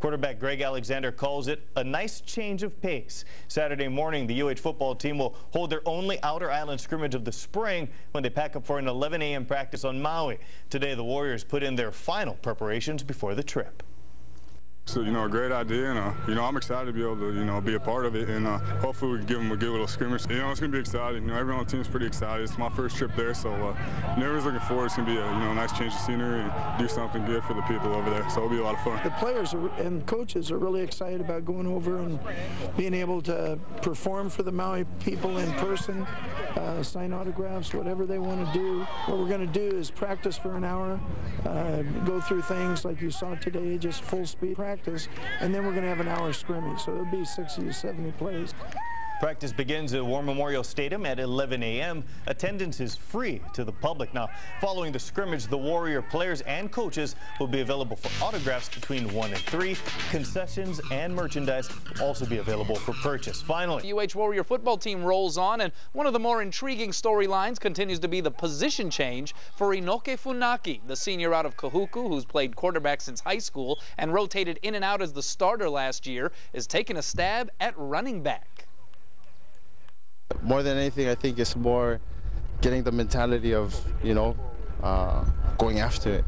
Quarterback Greg Alexander calls it a nice change of pace. Saturday morning, the UH football team will hold their only outer island scrimmage of the spring when they pack up for an 11 a.m. practice on Maui. Today, the Warriors put in their final preparations before the trip. So, a great idea, and, I'm excited to be able to, be a part of it, and hopefully we can give them a good little scrimmage. It's going to be exciting. Everyone on the team is pretty excited. It's my first trip there, so everyone's looking forward. It's going to be a nice change of scenery and do something good for the people over there, so it'll be a lot of fun. The players and coaches are really excited about going over and being able to perform for the Maui people in person, sign autographs, whatever they want to do. What we're going to do is practice for an hour, go through things like you saw today, just full speed practice, and then we're going to have an hour scrimmage, so it'll be 60 to 70 plays. Practice begins at War Memorial Stadium at 11 a.m. Attendance is free to the public. Now, following the scrimmage, the Warrior players and coaches will be available for autographs between 1 and 3. Concessions and merchandise will also be available for purchase. Finally, the UH Warrior football team rolls on, and one of the more intriguing storylines continues to be the position change for Inoke Funaki, the senior out of Kahuku, who's played quarterback since high school and rotated in and out as the starter last year, is taking a stab at running back. More than anything, I think it's more getting the mentality of, going after it,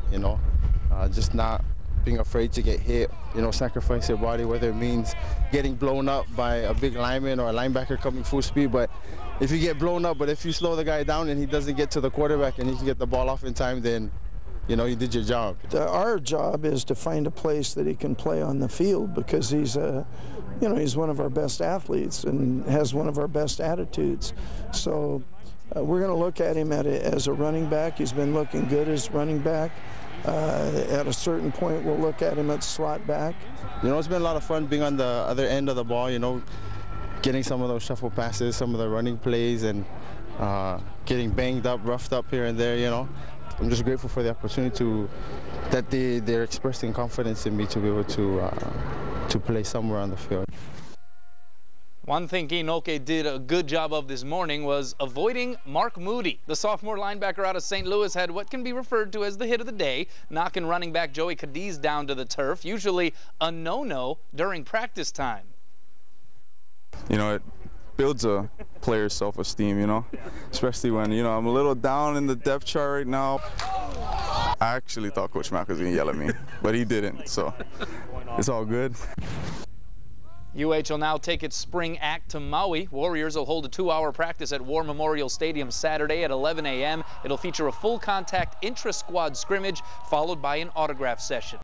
just not being afraid to get hit, sacrifice your body, whether it means getting blown up by a big lineman or a linebacker coming full speed. But if you get blown up, but if you slow the guy down and he doesn't get to the quarterback and he can get the ball off in time, then you did your job. Our job is to find a place that he can play on the field, because he's he's one of our best athletes and has one of our best attitudes. So we're going to look at him as a running back. He's been looking good as running back. At a certain point, we'll look at him at slot back. It's been a lot of fun being on the other end of the ball, getting some of those shuffle passes, some of the running plays, and getting banged up, roughed up here and there, I'm just grateful for the opportunity that they're expressing confidence in me to be able to play somewhere on the field. One thing Inoke did a good job of this morning was avoiding Mark Moody. The sophomore linebacker out of St. Louis had what can be referred to as the hit of the day, knocking running back Joey Cadiz down to the turf, usually a no-no during practice time. It builds a player's self-esteem, especially when, I'm a little down in the depth chart right now. I actually thought Coach Mack was going to yell at me, but he didn't, so it's all good. UH will now take its spring act to Maui. Warriors will hold a 2-hour practice at War Memorial Stadium Saturday at 11 a.m. It'll feature a full contact intra-squad scrimmage followed by an autograph session.